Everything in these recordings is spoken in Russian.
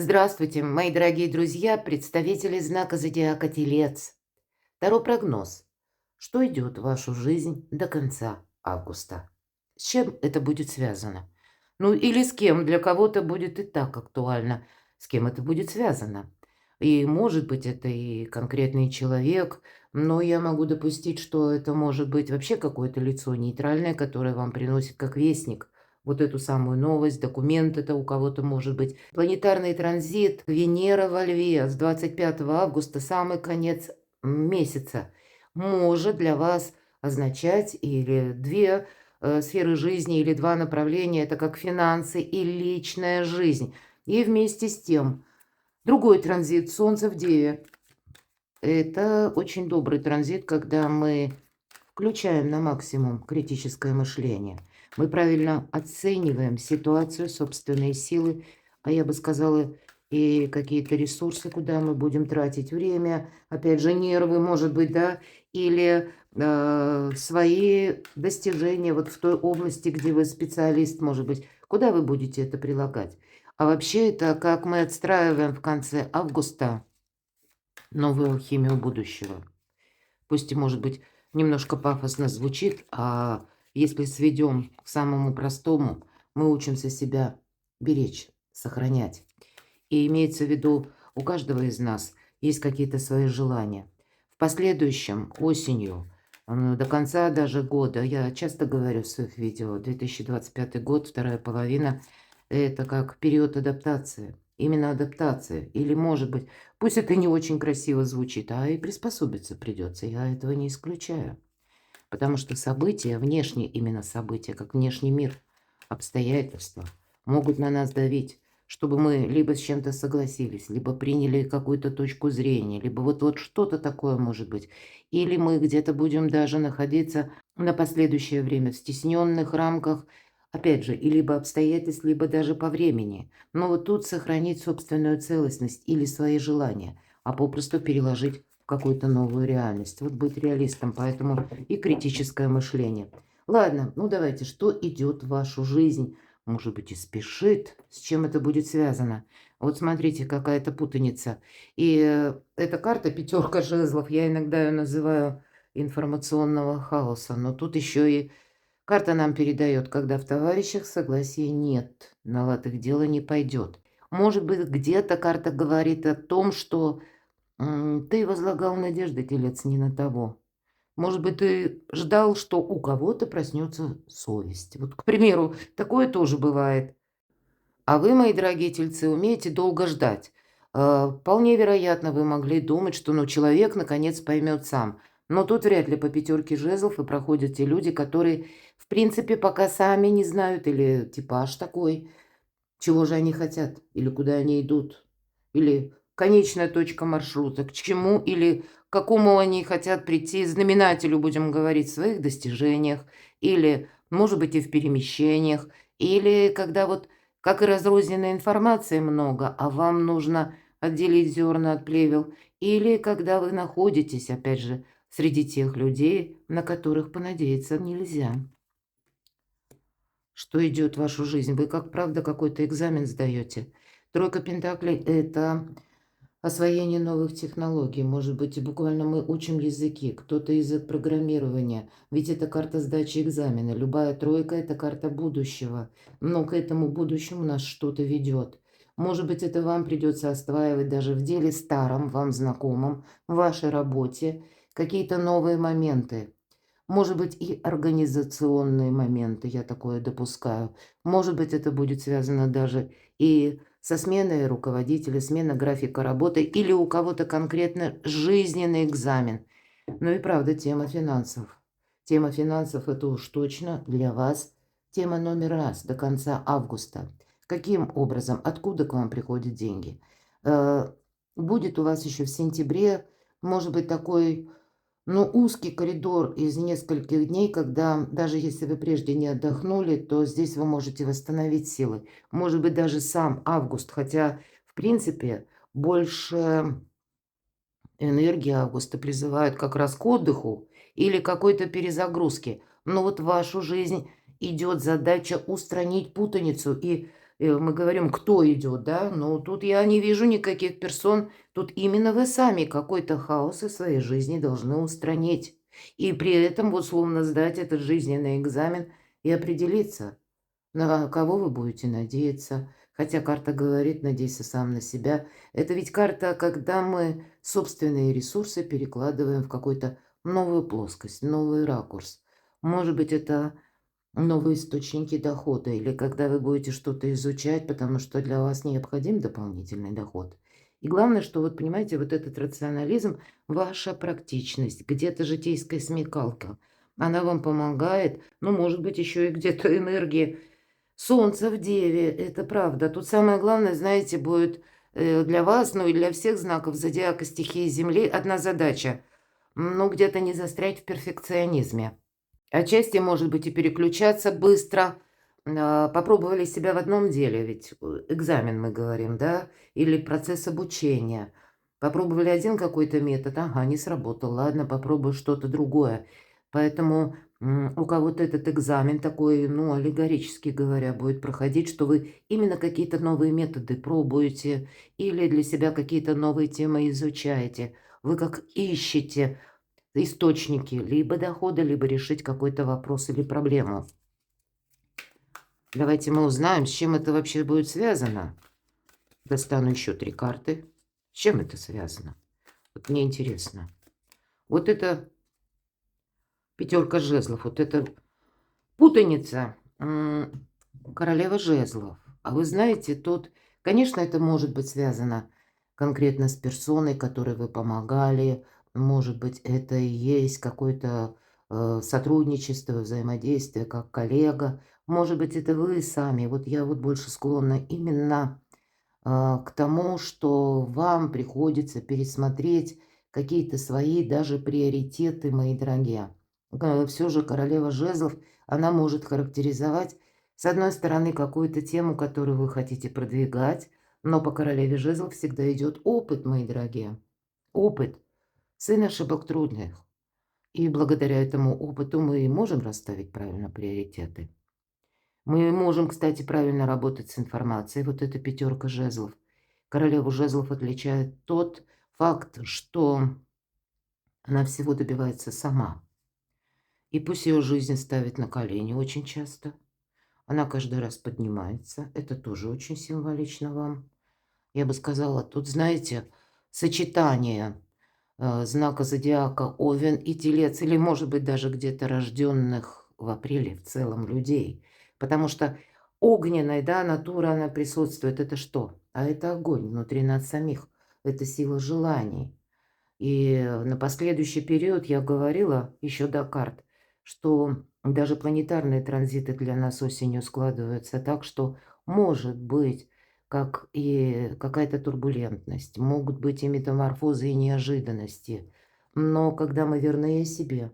Здравствуйте, мои дорогие друзья, представители знака зодиака Телец. Таро прогноз. Что идет в вашу жизнь до конца августа? С чем это будет связано? Ну или с кем? Для кого-то будет и так актуально. С кем это будет связано? И может быть это и конкретный человек, но я могу допустить, что это может быть вообще какое-то лицо нейтральное, которое вам приносит как вестник вот эту самую новость, документ это у кого-то может быть. Планетарный транзит Венера во Льве с 25 августа, самый конец месяца, может для вас означать или две сферы жизни, или два направления, это как финансы и личная жизнь. И вместе с тем другой транзит Солнца в Деве. Это очень добрый транзит, когда мы включаем на максимум критическое мышление. Мы правильно оцениваем ситуацию, собственные силы, а я бы сказала, и какие-то ресурсы, куда мы будем тратить время, опять же, нервы, может быть, да, или свои достижения вот в той области, где вы специалист, может быть, куда вы будете это прилагать. А вообще это как мы отстраиваем в конце августа новую алхимию будущего. Пусть и, может быть, немножко пафосно звучит, а если сведем к самому простому, мы учимся себя беречь, сохранять. И имеется в виду, у каждого из нас есть какие-то свои желания. В последующем, осенью, до конца даже года, я часто говорю в своих видео, 2025 год, вторая половина, это как период адаптации. Именно адаптация. Или, может быть, пусть это не очень красиво звучит, а и приспособиться придется. Я этого не исключаю. Потому что события, внешние именно события, как внешний мир, обстоятельства, могут на нас давить, чтобы мы либо с чем-то согласились, либо приняли какую-то точку зрения, либо вот что-то такое может быть. Или мы где-то будем даже находиться на последующее время в стесненных рамках, опять же, и либо обстоятельств, либо даже по времени. Но вот тут сохранить собственную целостность или свои желания, а попросту переложить в какую-то новую реальность. Вот быть реалистом, поэтому и критическое мышление. Ладно, ну давайте, что идет в вашу жизнь? Может быть, и спешит, с чем это будет связано. Вот смотрите, какая-то путаница. И эта карта пятерка жезлов, я иногда ее называю информационного хаоса, но тут еще и карта нам передает, когда в товарищах согласия нет, на лад их дело не пойдет. Может быть, где-то карта говорит о том, что ты возлагал надежды, телец, не на того. Может быть, ты ждал, что у кого-то проснется совесть. Вот, к примеру, такое тоже бывает. А вы, мои дорогие тельцы, умеете долго ждать. Вполне вероятно, вы могли думать, что ну, человек наконец поймет сам. Но тут вряд ли по пятерке жезлов и проходят те люди, которые, в принципе, пока сами не знают, или типаж такой, чего же они хотят, или куда они идут, или конечная точка маршрута, к чему или к какому они хотят прийти, знаменателю, будем говорить, в своих достижениях, или, может быть, и в перемещениях, или когда вот, как и разрозненной информации много, а вам нужно отделить зерна от плевел, или когда вы находитесь, опять же, среди тех людей, на которых понадеяться нельзя. Что идет в вашу жизнь? Вы, как правда, какой-то экзамен сдаете. Тройка пентаклей– это освоение новых технологий. Может быть, и буквально мы учим языки, кто-то язык программирования. Ведь это карта сдачи экзамена. Любая тройка– это карта будущего. Но к этому будущему нас что-то ведет. Может быть, это вам придется осваивать даже в деле старом, вам знакомом, в вашей работе, какие-то новые моменты. Может быть, и организационные моменты, я такое допускаю. Может быть, это будет связано даже и со сменой руководителя, смена графика работы или у кого-то конкретно жизненный экзамен. Ну и правда, тема финансов. Тема финансов– это уж точно для вас тема номер раз до конца августа. Каким образом, откуда к вам приходят деньги? Э, Будет у вас еще в сентябре, может быть, такой но узкий коридор из нескольких дней, когда даже если вы прежде не отдохнули, то здесь вы можете восстановить силы. Может быть, даже сам август, хотя, в принципе, больше энергии августа призывают как раз к отдыху или какой-то перезагрузке. Но вот в вашу жизнь идет задача устранить путаницу и Мы говорим, кто идет, да, но тут я не вижу никаких персон. Тут именно вы сами какой-то хаос из своей жизни должны устранить. И при этом условно сдать этот жизненный экзамен и определиться, на кого вы будете надеяться. Хотя карта говорит: "Надейся сам на себя". Это ведь карта, когда мы собственные ресурсы перекладываем в какую-то новую плоскость, новый ракурс. Может быть, это новые источники дохода или когда вы будете что-то изучать, потому что для вас необходим дополнительный доход. И главное, что вот понимаете, вот этот рационализм, ваша практичность, где-то житейская смекалка, она вам помогает, ну, может быть, еще и где-то энергия Солнца в Деве, это правда. Тут самое главное, знаете, будет для вас, ну и для всех знаков зодиака стихии Земли одна задача. Ну, где-то не застрять в перфекционизме. Отчасти, может быть, и переключаться быстро. Попробовали себя в одном деле, ведь экзамен мы говорим, да, или процесс обучения. Попробовали один какой-то метод, ага, не сработал, ладно, попробую что-то другое. Поэтому у кого-то этот экзамен такой, ну, аллегорически говоря, будет проходить, что вы именно какие-то новые методы пробуете или для себя какие-то новые темы изучаете. Вы как ищете источники либо дохода, либо решить какой-то вопрос или проблему. Давайте мы узнаем, с чем это вообще будет связано. Достану еще 3 карты. С чем это связано? Вот мне интересно. Вот это пятерка жезлов, вот это путаница. Королева жезлов. А вы знаете, тут, конечно, это может быть связано конкретно с персоной, которой вы помогали. Может быть, это и есть какое-то сотрудничество, взаимодействие как коллега. Может быть, это вы сами. Вот я вот больше склонна именно к тому, что вам приходится пересмотреть какие-то свои даже приоритеты, мои дорогие. Все же королева жезлов, она может характеризовать, с одной стороны, какую-то тему, которую вы хотите продвигать, но по королеве жезлов всегда идет опыт, мои дорогие. Опыт. Сын ошибок трудных. И благодаря этому опыту мы и можем расставить правильно приоритеты. Мы можем, кстати, правильно работать с информацией. Вот эта пятерка жезлов. Королеву жезлов отличает тот факт, что она всего добивается сама. И пусть ее жизнь ставит на колени очень часто. Она каждый раз поднимается. Это тоже очень символично вам. Я бы сказала, тут, знаете, сочетание знака зодиака Овен и Телец, или, может быть, даже где-то рожденных в апреле в целом людей. Потому что огненная, да, натура, она присутствует. Это что? А это огонь внутри нас самих. Это сила желаний. И на последующий период я говорила еще до карт, что даже планетарные транзиты для нас осенью складываются так, что может быть как и какая-то турбулентность, могут быть и метаморфозы, и неожиданности. Но когда мы верны себе,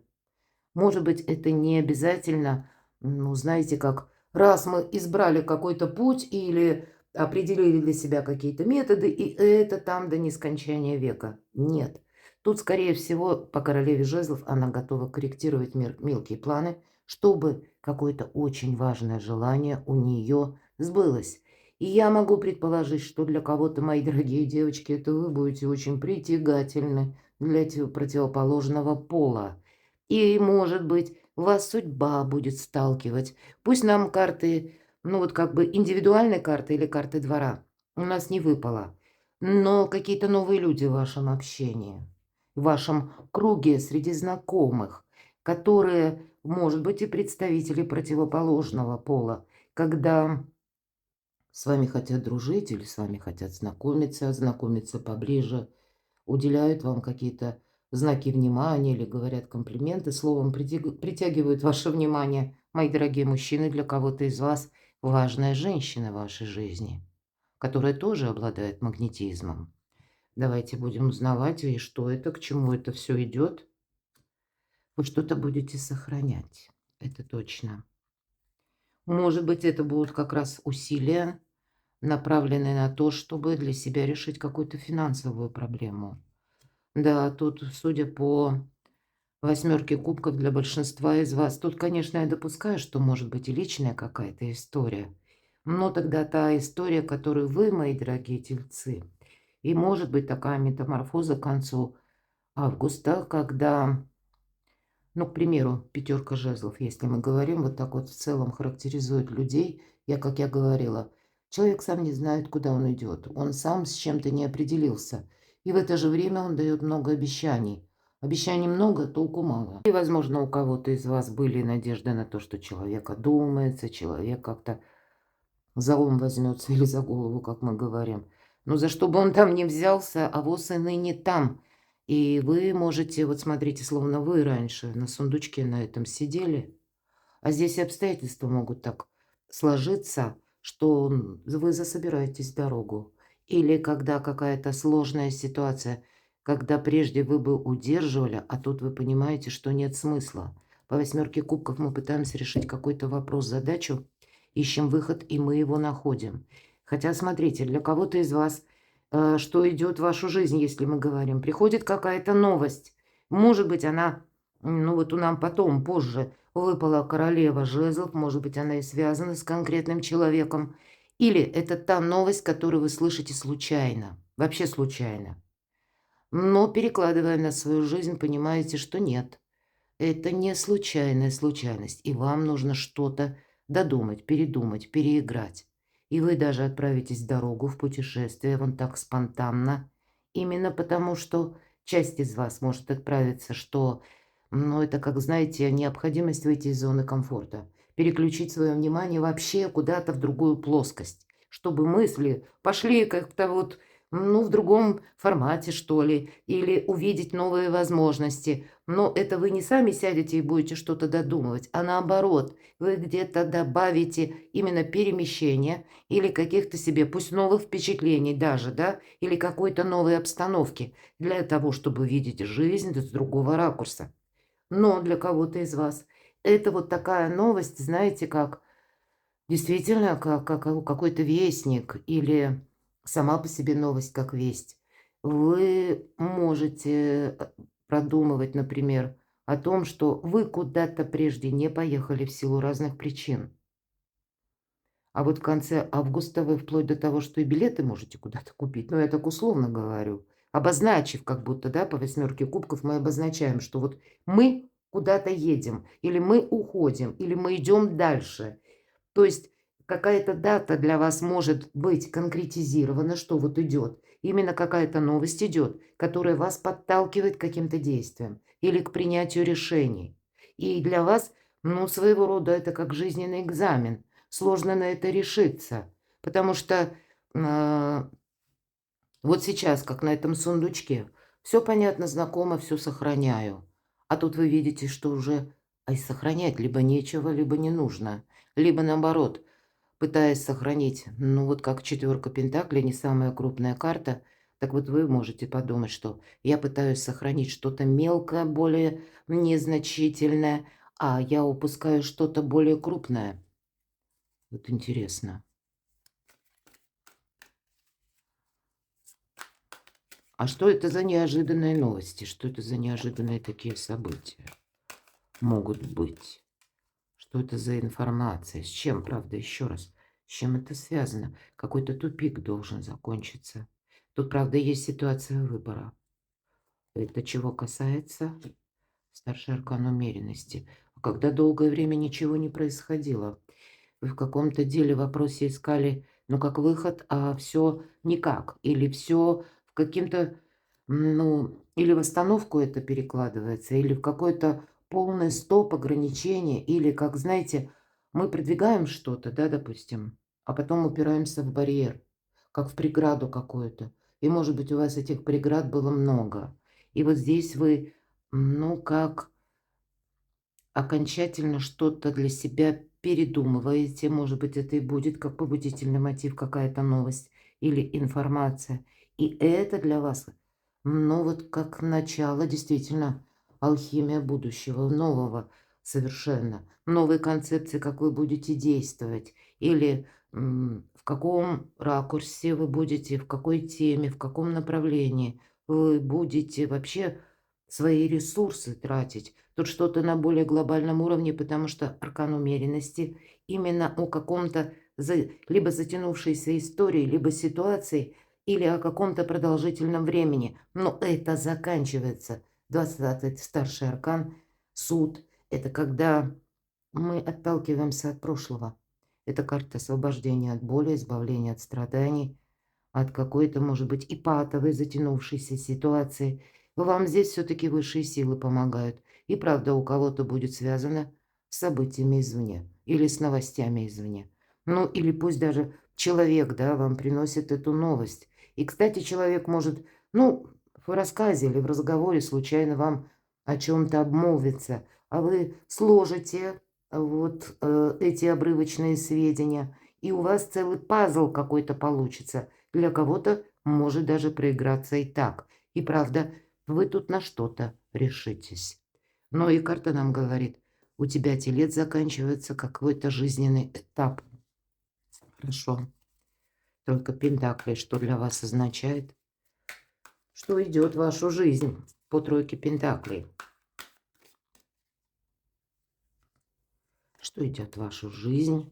может быть, это не обязательно, ну, знаете, как раз мы избрали какой-то путь или определили для себя какие-то методы, и это там до нескончания века. Нет. Тут, скорее всего, по королеве жезлов она готова корректировать мелкие планы, чтобы какое-то очень важное желание у нее сбылось. И я могу предположить, что для кого-то, мои дорогие девочки, это вы будете очень притягательны для противоположного пола. И, может быть, вас судьба будет сталкивать. Пусть нам карты, ну вот как бы индивидуальные карты или карты двора у нас не выпало, но какие-то новые люди в вашем общении, в вашем круге среди знакомых, которые, может быть, и представители противоположного пола, когда с вами хотят дружить или с вами хотят знакомиться, знакомиться поближе, уделяют вам какие-то знаки внимания или говорят комплименты, словом, притягивают ваше внимание, мои дорогие мужчины, для кого-то из вас важная женщина в вашей жизни, которая тоже обладает магнетизмом. Давайте будем узнавать, и что это, к чему это все идет. Вы что-то будете сохранять, это точно. Может быть, это будут как раз усилия, направленные на то, чтобы для себя решить какую-то финансовую проблему. Да, тут, судя по восьмерке кубков для большинства из вас, тут, конечно, я допускаю, что может быть и личная какая-то история. Но тогда та история, которую вы, мои дорогие тельцы, и может быть такая метаморфоза к концу августа, когда, ну, к примеру, пятерка жезлов, если мы говорим, вот так вот в целом характеризует людей, как я говорила, человек сам не знает, куда он идет, он сам с чем-то не определился, и в это же время он дает много обещаний. Обещаний много, толку мало. И, возможно, у кого-то из вас были надежды на то, что человек одумается, человек как-то за ум возьмется или за голову, как мы говорим. Но за что бы он там ни взялся, авось и ныне там. И вы можете, вот смотрите, словно вы раньше на сундучке на этом сидели, а здесь и обстоятельства могут так сложиться, что вы засобираетесь в дорогу. Или когда какая-то сложная ситуация, когда прежде вы бы удерживали, а тут вы понимаете, что нет смысла. По восьмерке кубков мы пытаемся решить какой-то вопрос, задачу, ищем выход, и мы его находим. Хотя, смотрите, для кого-то из вас, что идет в вашу жизнь, если мы говорим, приходит какая-то новость. Может быть, она, ну вот у нам потом, позже, выпала королева жезлов, может быть, она и связана с конкретным человеком. Или это та новость, которую вы слышите случайно, вообще случайно. Но перекладывая на свою жизнь, понимаете, что нет. Это не случайная случайность, и вам нужно что-то додумать, передумать, переиграть. И вы даже отправитесь в дорогу, в путешествие, вон так спонтанно, именно потому что часть из вас может отправиться, что, ну, это, как знаете, необходимость выйти из зоны комфорта, переключить свое внимание вообще куда-то в другую плоскость, чтобы мысли пошли как-то вот, ну, в другом формате, что ли, или увидеть новые возможности. Но это вы не сами сядете и будете что-то додумывать, а наоборот, вы где-то добавите именно перемещение или каких-то себе, пусть новых впечатлений даже, да, или какой-то новой обстановки для того, чтобы видеть жизнь с другого ракурса. Но для кого-то из вас это вот такая новость, знаете, как действительно, как какой-то вестник или сама по себе новость как весть. Вы можете продумывать, например, о том, что вы куда-то прежде не поехали в силу разных причин. А вот в конце августа вы вплоть до того, что и билеты можете куда-то купить. Но я так условно говорю. Обозначив как будто, да, по восьмерке кубков мы обозначаем, что вот мы куда-то едем, или мы уходим, или мы идем дальше. То есть какая-то дата для вас может быть конкретизирована, что вот идет. Именно какая-то новость идет, которая вас подталкивает к каким-то действиям или к принятию решений. И для вас, ну, своего рода это как жизненный экзамен. Сложно на это решиться, потому что вот сейчас, как на этом сундучке, все понятно, знакомо, все сохраняю. А тут вы видите, что уже и сохранять либо нечего, либо не нужно. Либо наоборот, пытаясь сохранить, ну вот как четверка пентаклей, не самая крупная карта, так вот вы можете подумать, что я пытаюсь сохранить что-то мелкое, более незначительное, а я упускаю что-то более крупное. Вот интересно. А что это за неожиданные новости? Что это за неожиданные такие события могут быть? Что это за информация? С чем, правда, еще раз, с чем это связано? Какой-то тупик должен закончиться. Тут, правда, есть ситуация выбора. Это чего касается старший аркан умеренности. Когда долгое время ничего не происходило. Вы в каком-то деле вопросе искали, ну, как выход, а все никак. Или все в каким-то, ну, или в остановку это перекладывается, или в какой-то полный стоп, ограничение, или, как, знаете, мы продвигаем что-то, да, допустим, а потом упираемся в барьер, как в преграду какую-то. И, может быть, у вас этих преград было много. И вот здесь вы, ну, как окончательно что-то для себя передумываете. Может быть, это и будет как побудительный мотив, какая-то новость или информация. И это для вас, ну вот как начало, действительно, алхимия будущего, нового совершенно. Новой концепции, как вы будете действовать. Или в каком ракурсе вы будете, в какой теме, в каком направлении вы будете вообще свои ресурсы тратить. Тут что-то на более глобальном уровне, потому что аркан умеренности именно о каком-то либо затянувшейся историей, либо ситуацией, или о каком-то продолжительном времени. Но это заканчивается. 20 старший аркан, суд. Это когда мы отталкиваемся от прошлого. Это карта освобождения от боли, избавления от страданий, от какой-то, может быть, и патовой затянувшейся ситуации. Вам здесь все-таки высшие силы помогают. И правда, у кого-то будет связано с событиями извне или с новостями извне. Ну, или пусть даже человек, да, вам приносит эту новость. И, кстати, человек может, ну, в рассказе или в разговоре случайно вам о чем-то обмолвиться, а вы сложите вот эти обрывочные сведения, и у вас целый пазл какой-то получится. Для кого-то может даже проиграться и так. И правда, вы тут на что-то решитесь. Но и карта нам говорит, у тебя телец заканчивается какой-то жизненный этап. Хорошо. Тройка пентаклей, что для вас означает? Что идет в вашу жизнь по тройке пентаклей? Что идет в вашу жизнь?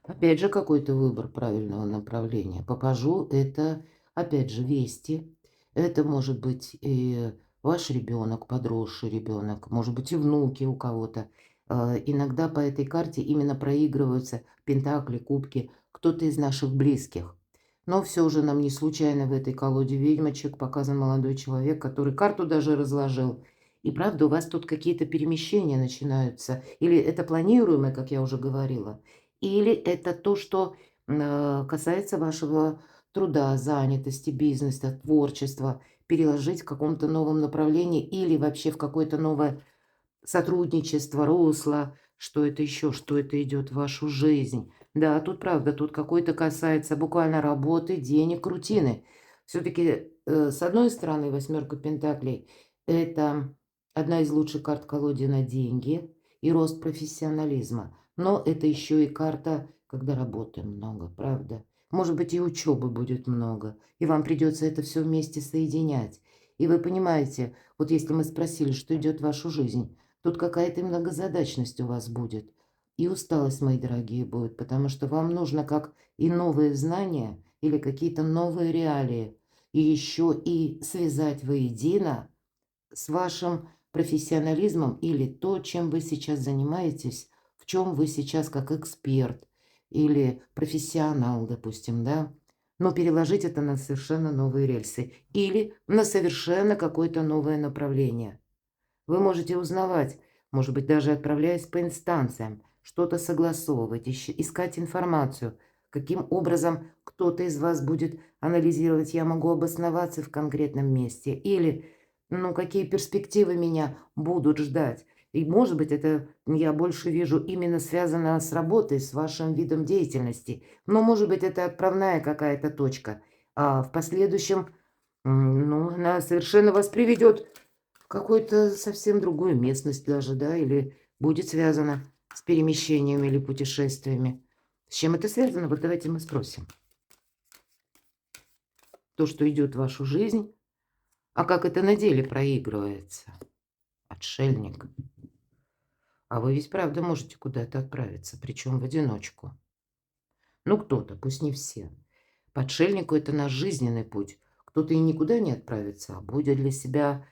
Опять же, какой-то выбор правильного направления. Попажу, это, опять же, вести. Это может быть и ваш ребенок, подросший ребенок, может быть и внуки у кого-то. Иногда по этой карте именно проигрываются пентакли, кубки, кто-то из наших близких. Но все же нам не случайно в этой колоде ведьмочек показан молодой человек, который карту даже разложил. И правда, у вас тут какие-то перемещения начинаются. Или это планируемое, как я уже говорила. Или это то, что касается вашего труда, занятости, бизнеса, творчества, переложить в каком-то новом направлении или вообще в какое-то новое сотрудничество, русло, что это еще, что это идет в вашу жизнь. Да, тут правда, тут какой-то касается буквально работы, денег, рутины. Все-таки, с одной стороны, восьмерка пентаклей– это одна из лучших карт колоде на деньги и рост профессионализма. Но это еще и карта, когда работы много, правда? Может быть, и учебы будет много, и вам придется это все вместе соединять. И вы понимаете, вот если мы спросили, что идет в вашу жизнь, тут какая-то многозадачность у вас будет. И усталость, мои дорогие, будет, потому что вам нужно как и новые знания или какие-то новые реалии, и еще и связать воедино с вашим профессионализмом или то, чем вы сейчас занимаетесь, в чем вы сейчас как эксперт или профессионал, допустим, да, но переложить это на совершенно новые рельсы или на совершенно какое-то новое направление. Вы можете узнавать, может быть, даже отправляясь по инстанциям, что-то согласовывать, искать информацию, каким образом кто-то из вас будет анализировать, я могу обосноваться в конкретном месте, или, ну, какие перспективы меня будут ждать. И, может быть, это я больше вижу именно связано с работой, с вашим видом деятельности. Но, может быть, это отправная какая-то точка. А в последующем, ну, она совершенно вас приведет в какую-то совсем другую местность даже, да, или будет связано с перемещениями или путешествиями. С чем это связано? Вот давайте мы спросим. То, что идет в вашу жизнь, а как это на деле проигрывается? Отшельник. А вы ведь правда можете куда-то отправиться, причем в одиночку. Ну, кто-то, пусть не все. По отшельнику это наш жизненный путь. Кто-то и никуда не отправится, а будет для себя,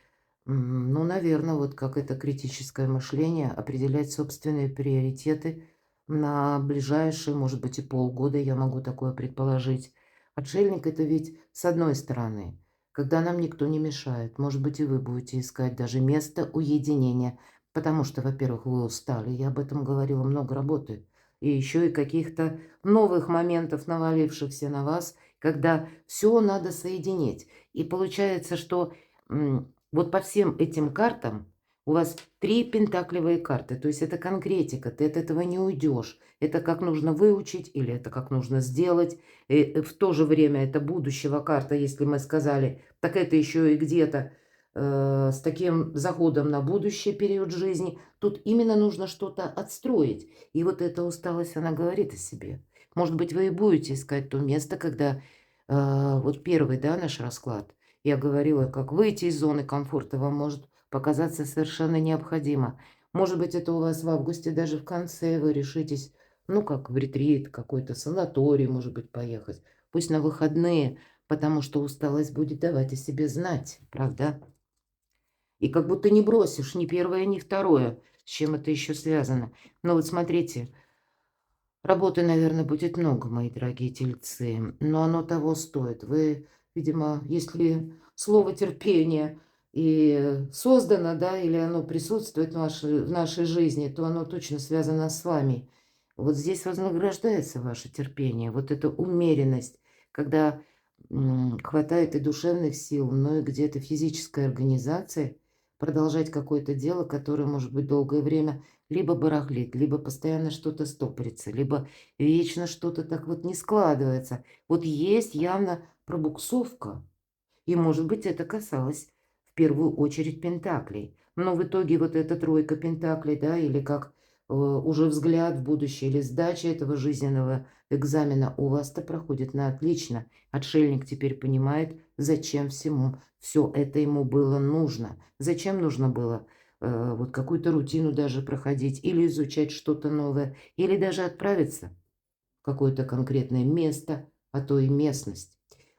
ну, наверное, вот как это критическое мышление, определять собственные приоритеты на ближайшие, может быть, и полгода, я могу такое предположить. Отшельник это ведь с одной стороны, когда нам никто не мешает. Может быть, и вы будете искать даже место уединения, потому что, во-первых, вы устали, я об этом говорила, много работы, и еще и каких-то новых моментов, навалившихся на вас, когда все надо соединить. И получается, что вот по всем этим картам у вас 3 пентаклевые карты. То есть это конкретика, ты от этого не уйдешь. Это как нужно выучить или это как нужно сделать. И в то же время это будущего карта, если мы сказали, так это еще и где-то с таким заходом на будущий период жизни. Тут именно нужно что-то отстроить. И вот эта усталость, она говорит о себе. Может быть, вы и будете искать то место, когда вот первый, да, наш расклад. Я говорила, как выйти из зоны комфорта вам может показаться совершенно необходимо. Может быть, это у вас в августе, даже в конце вы решитесь Ну, как в ретрит, какой-то санаторий, может быть, поехать. Пусть на выходные, потому что усталость будет давать о себе знать, правда? И как будто не бросишь ни первое, ни второе. С чем это еще связано? Ну вот смотрите, работы, наверное, будет много, мои дорогие тельцы, но оно того стоит. Вы, видимо, если слово терпение и создано, да, или оно присутствует в нашей жизни, то оно точно связано с вами. Вот здесь вознаграждается ваше терпение, вот эта умеренность, когда хватает и душевных сил, но и где-то физической организации продолжать какое-то дело, которое, может быть, долгое время либо барахлит, либо постоянно что-то стопорится, либо вечно что-то так вот не складывается. Вот есть явно пробуксовка. И, может быть, это касалось в первую очередь пентаклей. Но в итоге вот эта тройка пентаклей, да, или как уже взгляд в будущее, или сдача этого жизненного экзамена у вас-то проходит на отлично. Отшельник теперь понимает, зачем всему все это ему было нужно. Зачем нужно было вот какую-то рутину даже проходить, или изучать что-то новое, или даже отправиться в какое-то конкретное место, а то и местность.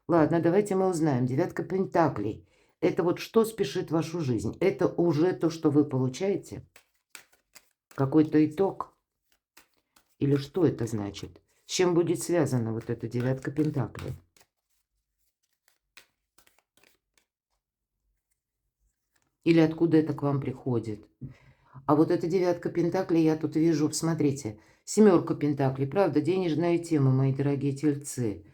Ладно, давайте мы узнаем. Девятка пентаклей. Это вот что спешит вашу жизнь? Это уже то, что вы получаете? Какой-то итог? Или что это значит? С чем будет связана вот эта девятка пентаклей? Или откуда это к вам приходит? А вот эта девятка пентаклей, я тут вижу, смотрите, семерка пентаклей, правда, денежная тема, мои дорогие тельцы.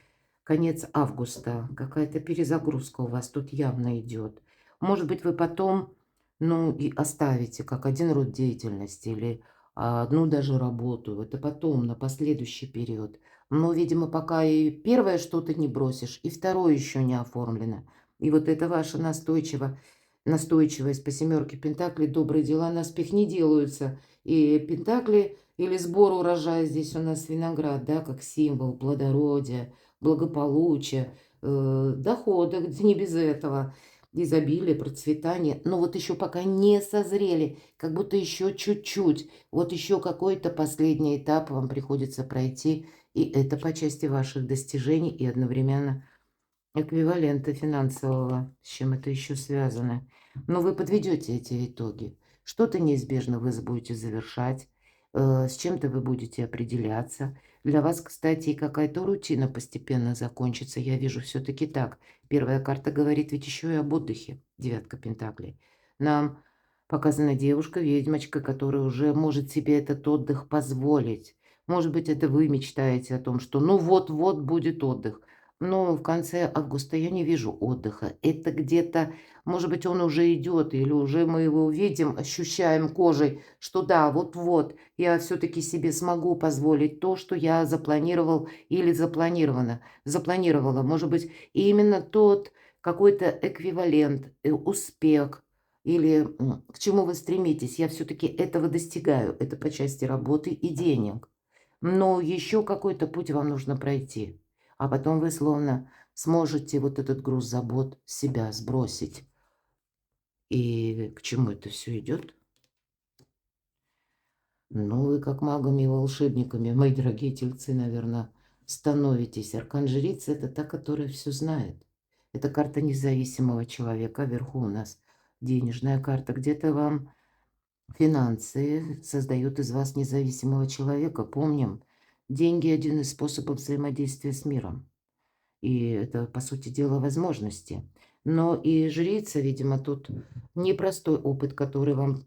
Конец августа, какая-то перезагрузка у вас тут явно идет. Может быть, вы потом, ну, и оставите как один род деятельности или одну даже работу. Это потом, на последующий период. Но, видимо, пока и первое что-то не бросишь, и второе еще не оформлено. И вот это ваша настойчивость по семерке пентаклей, добрые дела наспех не делаются. И пентакли или сбор урожая, здесь у нас виноград, да, как символ плодородия, благополучия, дохода, не без этого, изобилие, процветание. Но вот еще пока не созрели, как будто еще чуть-чуть, вот еще какой-то последний этап вам приходится пройти, и это по части ваших достижений и одновременно эквивалента финансового, с чем это еще связано. Но вы подведете эти итоги. Что-то неизбежно вы будете завершать, с чем-то вы будете определяться. Для вас, кстати, и какая-то рутина постепенно закончится. Я вижу все-таки так. Первая карта говорит ведь еще и об отдыхе. Девятка пентаклей. Нам показана девушка, ведьмочка, которая уже может себе этот отдых позволить. Может быть, это вы мечтаете о том, что ну вот-вот будет отдых. Но в конце августа я не вижу отдыха. Это где-то, может быть, он уже идет, или уже мы его увидим, ощущаем кожей, что да, вот-вот, я все-таки себе смогу позволить то, что я запланировал или запланировала. Может быть, именно тот какой-то эквивалент, успех, или к чему вы стремитесь. Я все-таки этого достигаю. Это по части работы и денег. Но еще какой-то путь вам нужно пройти. А потом вы словно сможете вот этот груз забот с себя сбросить. И к чему это все идет? Ну, вы как магами и волшебниками, мои дорогие тельцы, наверное, становитесь. Аркан-жрица– это та, которая все знает. Это карта независимого человека. А вверху у нас денежная карта. Где-то вам финансы создают из вас независимого человека. Помним, деньги– один из способов взаимодействия с миром. И это, по сути дела, возможности. Но и жрица, видимо, тут непростой опыт, который вам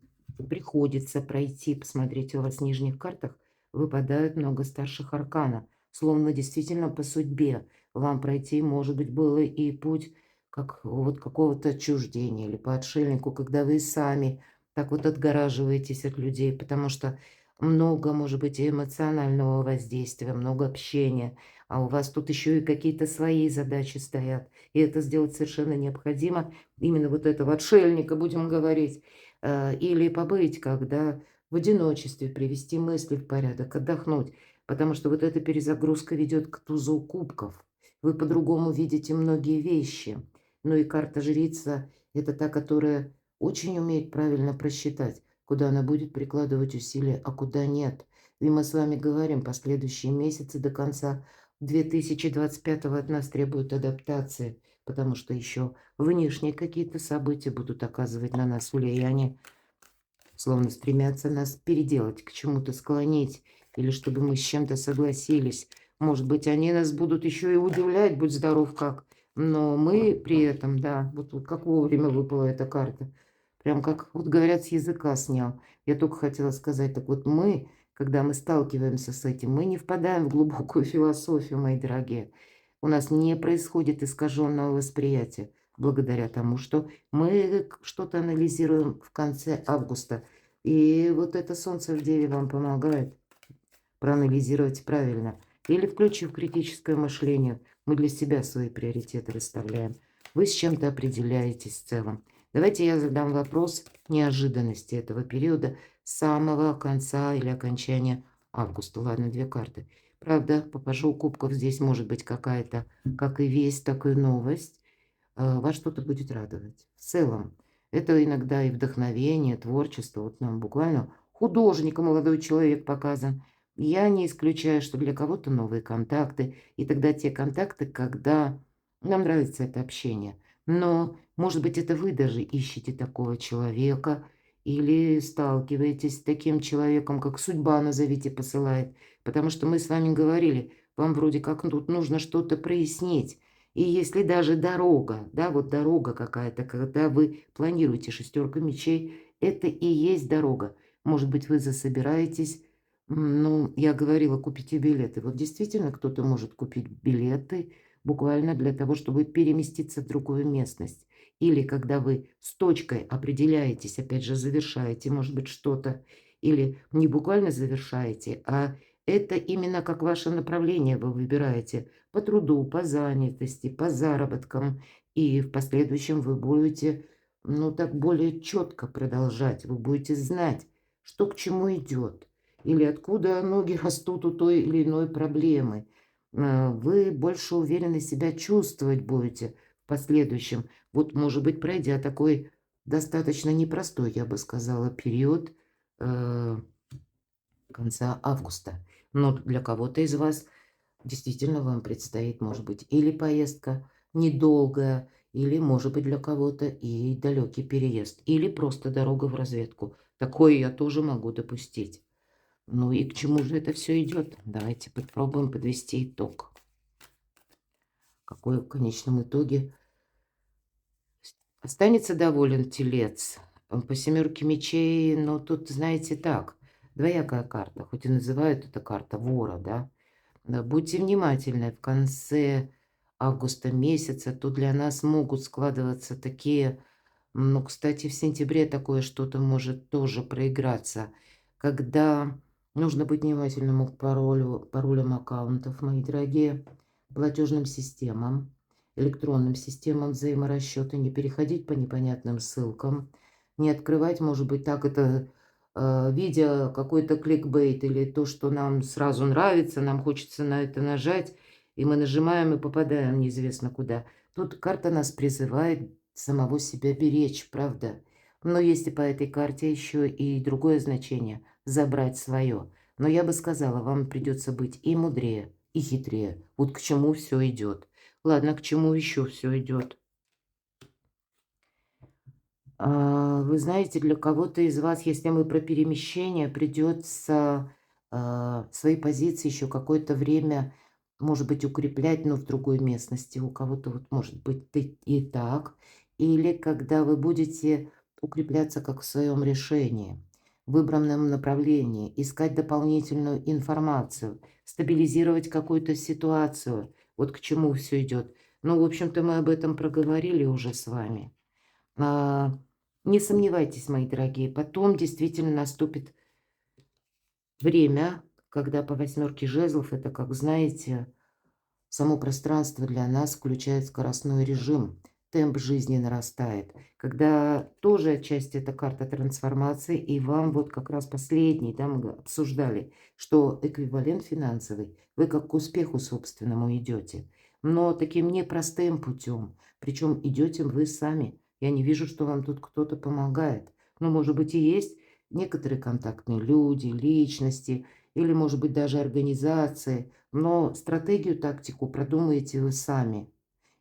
приходится пройти. Посмотрите, у вас в нижних картах выпадают много старших арканов. Словно действительно по судьбе вам пройти, может быть, было и путь как вот какого-то отчуждения или по отшельнику, когда вы сами так вот отгораживаетесь от людей, потому что много, может быть, и эмоционального воздействия, много общения, а у вас тут еще и какие-то свои задачи стоят. И это сделать совершенно необходимо. Именно вот этого отшельника, будем говорить. Или побыть, когда в одиночестве, привести мысли в порядок, отдохнуть. Потому что вот эта перезагрузка ведет к тузу кубков. Вы по-другому видите многие вещи. Ну и карта жрица– это та, которая очень умеет правильно просчитать, куда она будет прикладывать усилия, а куда нет. И мы с вами говорим, последующие месяцы до конца 2025 от нас требуют адаптации, потому что еще внешние какие-то события будут оказывать на нас влияние, словно стремятся нас переделать, к чему-то склонить, или чтобы мы с чем-то согласились. Может быть, они нас будут еще и удивлять, будь здоров как. Но мы при этом, да, вот как вовремя выпала эта карта. Прям как, вот говорят, с языка снял. Я только хотела сказать, так вот мы, когда мы сталкиваемся с этим, мы не впадаем в глубокую философию, мои дорогие. У нас не происходит искаженного восприятия благодаря тому, что мы что-то анализируем в конце августа. И вот это солнце в Деве вам помогает проанализировать правильно. Или включив критическое мышление, мы для себя свои приоритеты выставляем. Вы с чем-то определяетесь в целом. Давайте я задам вопрос неожиданности этого периода с самого конца или окончания августа. Ладно, две карты. Правда, по пажу кубков здесь может быть какая-то, как и весть, так и новость. Вас что-то будет радовать. В целом, это иногда и вдохновение, творчество. Вот нам буквально художник, молодой человек показан. Я не исключаю, что для кого-то новые контакты. И тогда те контакты, когда нам нравится это общение. Но, может быть, это вы даже ищете такого человека или сталкиваетесь с таким человеком, как судьба, назовите, посылает. Потому что мы с вами говорили, вам вроде как тут нужно что-то прояснить. И если даже дорога, да, вот дорога какая-то, когда вы планируете шестерка мечей, это и есть дорога. Может быть, вы засобираетесь, ну, я говорила, купите билеты. Вот действительно кто-то может купить билеты буквально для того, чтобы переместиться в другую местность. Или когда вы с точкой определяетесь, опять же, завершаете, может быть, что-то, или не буквально завершаете, а это именно как ваше направление вы выбираете по труду, по занятости, по заработкам. И в последующем вы будете, ну, так более четко продолжать. Вы будете знать, что к чему идет. Или откуда ноги растут у той или иной проблемы. Вы больше уверенно себя чувствовать будете в последующем. Вот, может быть, пройдя такой достаточно непростой, я бы сказала, период конца августа. Но для кого-то из вас действительно вам предстоит, может быть, или поездка недолгая, или, может быть, для кого-то и далекий переезд, или просто дорога в разведку. Такое я тоже могу допустить. Ну и к чему же это все идет? Давайте попробуем подвести итог. Какой в конечном итоге останется доволен телец? По семерке мечей, но тут, знаете, так, двоякая карта, хоть и называют это карта вора, да? Да, будьте внимательны. В конце августа месяца тут для нас могут складываться такие, ну, кстати, в сентябре такое что-то может тоже проиграться, когда нужно быть внимательным к паролям аккаунтов, мои дорогие, платежным системам, электронным системам взаиморасчета, не переходить по непонятным ссылкам, не открывать, может быть, так это видя какой-то кликбейт или то, что нам сразу нравится, нам хочется на это нажать, и мы нажимаем и попадаем неизвестно куда. Тут карта нас призывает самого себя беречь, правда? Но есть и по этой карте еще и другое значение – забрать свое. Но я бы сказала, вам придется быть и мудрее, и хитрее. Вот к чему все идет. Ладно, к чему еще все идет? Вы знаете, для кого-то из вас, если мы про перемещение, придется свои позиции еще какое-то время, может быть, укреплять, но в другой местности. У кого-то вот может быть и так. Или когда вы будете укрепляться как в своем решении, в выбранном направлении, искать дополнительную информацию, стабилизировать какую-то ситуацию. Вот к чему все идет. Ну, в общем-то, мы об этом проговорили уже с вами. А, Не сомневайтесь, мои дорогие, потом действительно наступит время, когда по восьмерке жезлов, это, как знаете, само пространство для нас включает скоростной режим, темп жизни нарастает, когда тоже отчасти это карта трансформации, и вам вот как раз последний, да, мы обсуждали, что эквивалент финансовый, вы как к успеху собственному идете, но таким непростым путем, причем идете вы сами. Я не вижу, что вам тут кто-то помогает. Ну, может быть, и есть некоторые контактные люди, личности, или, может быть, даже организации, но стратегию, тактику продумаете вы сами.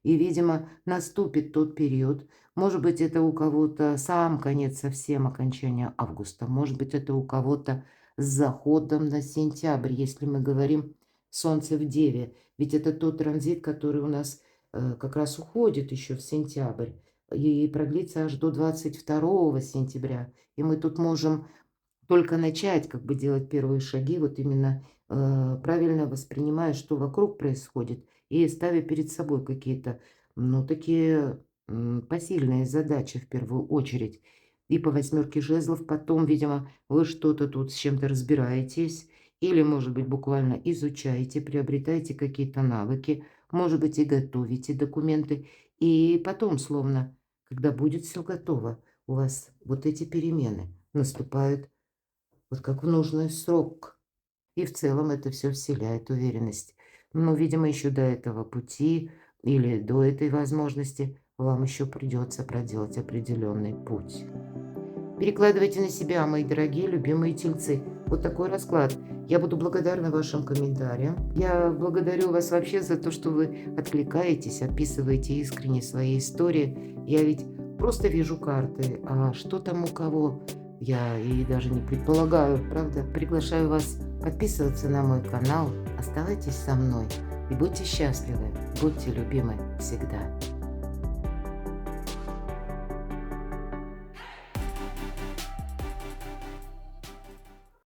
И, видимо, наступит тот период, может быть, это у кого-то сам конец совсем окончания августа, может быть, это у кого-то с заходом на сентябрь, если мы говорим Солнце в Деве. Ведь это тот транзит, который у нас как раз уходит еще в сентябрь и продлится аж до 22 сентября. И мы тут можем только начать как бы делать первые шаги, вот именно, правильно воспринимая, что вокруг происходит, и ставя перед собой какие-то, ну, такие, посильные задачи в первую очередь. И по восьмерке жезлов потом, видимо, вы что-то тут с чем-то разбираетесь или, может быть, буквально изучаете, приобретаете какие-то навыки, может быть, и готовите документы. И потом, словно, когда будет все готово, у вас вот эти перемены наступают вот как в нужный срок. И в целом это все вселяет уверенность. Но, видимо, еще до этого пути или до этой возможности вам еще придется проделать определенный путь. Перекладывайте на себя, мои дорогие, любимые тельцы. Вот такой расклад. Я буду благодарна вашим комментариям. Я благодарю вас вообще за то, что вы откликаетесь, описываете искренне свои истории. Я ведь просто вижу карты, а что там у кого, я и даже не предполагаю, правда? Приглашаю вас подписываться на мой канал. Оставайтесь со мной и будьте счастливы, будьте любимы всегда.